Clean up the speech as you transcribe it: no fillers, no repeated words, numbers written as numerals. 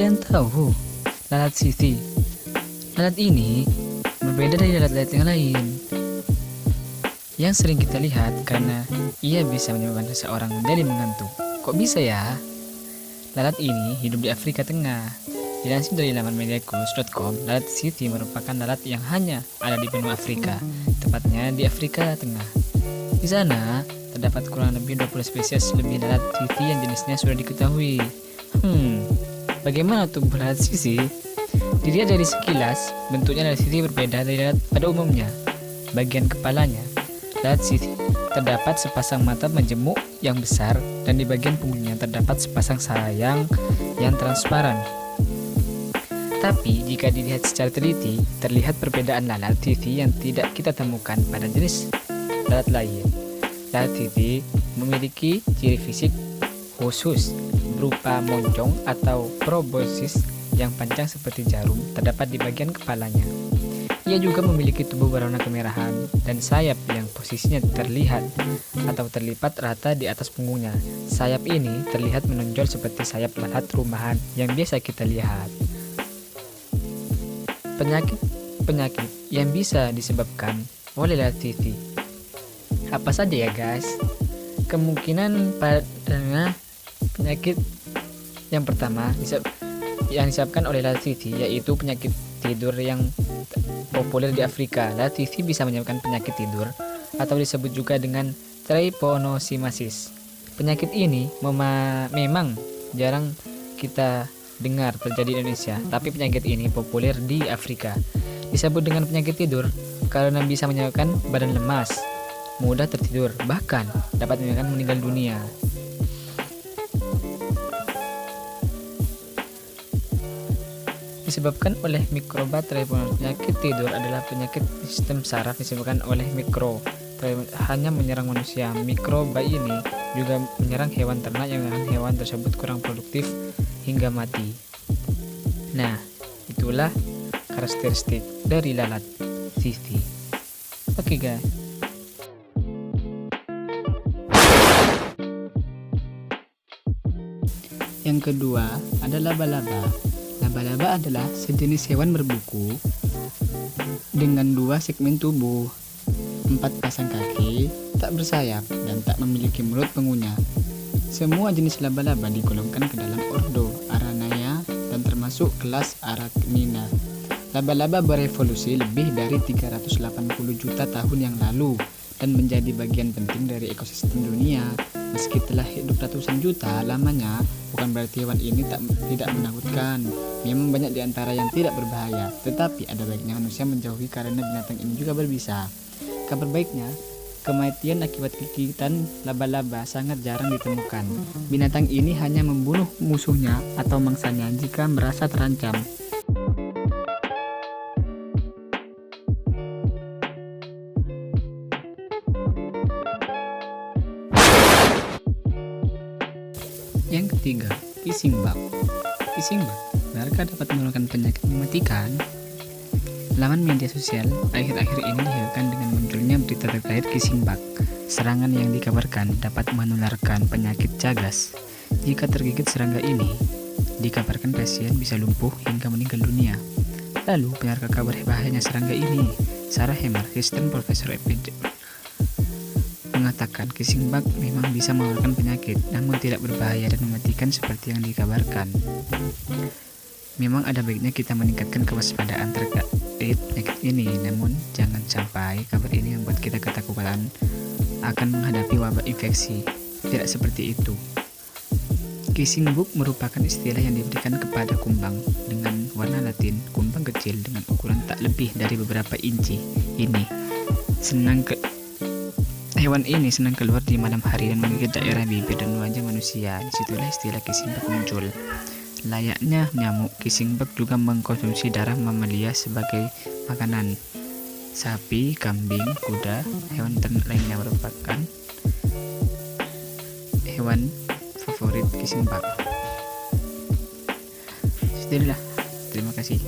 kalian tahu lalat siti? Lalat ini berbeda dari lalat-lalat yang lain yang sering kita lihat karena ia bisa menyebabkan seseorang menjadi mengantuk. Kok bisa ya? Lalat ini hidup di Afrika Tengah. Dilansir dari laman mediakus.com, lalat siti merupakan lalat yang hanya ada di benua Afrika, tepatnya di Afrika Tengah. Di sana terdapat kurang lebih 20 spesies lebih lalat siti yang jenisnya sudah diketahui. Bagaimana tubuh lalat siti? Dilihat dari sekilas, bentuknya lalat siti berbeda dari lalat pada umumnya. Bagian kepalanya, lalat siti terdapat sepasang mata majemuk yang besar, dan di bagian punggungnya terdapat sepasang sayang yang transparan. Tapi jika dilihat secara teliti, terlihat perbedaan lalat siti yang tidak kita temukan pada jenis lalat lain. Lalat siti memiliki ciri fisik khusus berupa moncong atau proboscis yang panjang seperti jarum terdapat di bagian kepalanya. Ia juga memiliki tubuh berwarna kemerahan dan sayap yang posisinya terlihat atau terlipat rata di atas punggungnya. Sayap ini terlihat menonjol seperti sayap lalat rumahan yang biasa kita lihat. Penyakit yang bisa disebabkan oleh lalat siti apa saja ya guys? Kemungkinan pada penyakit yang pertama yang disebabkan oleh lalat siti yaitu penyakit tidur yang populer di Afrika. Lalat siti bisa menyebabkan penyakit tidur atau disebut juga dengan trypanosomiasis. Penyakit ini memang jarang kita dengar terjadi di Indonesia, tapi penyakit ini populer di Afrika. Disebut dengan penyakit tidur karena bisa menyebabkan badan lemas, mudah tertidur, bahkan dapat menyebabkan meninggal dunia. Disebabkan oleh mikroba trypanosomiasis. Penyakit tidur adalah penyakit sistem saraf disebabkan oleh hanya menyerang manusia. Mikroba ini juga menyerang hewan ternak yang hewan tersebut kurang produktif hingga mati. Nah, itulah karakteristik dari lalat siti. Oke guys. Yang kedua adalah laba-laba. Laba-laba adalah sejenis hewan berbuku dengan 2 segmen tubuh, 4 pasang kaki, tak bersayap, dan tak memiliki mulut pengunyah. Semua jenis laba-laba digolongkan ke dalam ordo Aranea dan termasuk kelas Arachnida. Laba-laba berevolusi lebih dari 380 juta tahun yang lalu dan menjadi bagian penting dari ekosistem dunia. Meski telah hidup ratusan juta lamanya, bukan berarti hewan ini tidak menakutkan. Memang banyak di antara yang tidak berbahaya, tetapi ada baiknya manusia menjauhi karena binatang ini juga berbisa. Kabar baiknya, kematian akibat gigitan laba-laba sangat jarang ditemukan. Binatang ini hanya membunuh musuhnya atau mangsanya jika merasa terancam. Yang ketiga, kissing bug. Kissing bug, benarkah dapat menularkan penyakit mematikan? Laman media sosial akhir-akhir ini dihebohkan dengan munculnya berita terkait kissing bug. Serangan yang dikabarkan dapat menularkan penyakit Chagas. Jika tergigit serangga ini, dikabarkan pasien bisa lumpuh hingga meninggal dunia. Lalu, benarkah kabar bahayanya serangga ini? Sarah Hemmer, Kristen Profesor mengatakan kissing bug memang bisa menularkan penyakit, namun tidak berbahaya dan mematikan seperti yang dikabarkan. Memang ada baiknya kita meningkatkan kewaspadaan terkait penyakit ini, namun jangan sampai kabar ini membuat kita ketakutan akan menghadapi wabah infeksi. Tidak seperti itu. Kissing bug merupakan istilah yang diberikan kepada kumbang dengan warna Latin, kumbang kecil dengan ukuran tak lebih dari beberapa inci. Hewan ini senang keluar di malam hari dan menggigit daerah bibir dan wajah manusia. Disitulah istilah kissing bug muncul. Layaknya nyamuk, kissing bug juga mengkonsumsi darah mamalia sebagai makanan. Sapi, kambing, kuda, hewan ternak lainnya merupakan hewan favorit kissing bug. Terima kasih.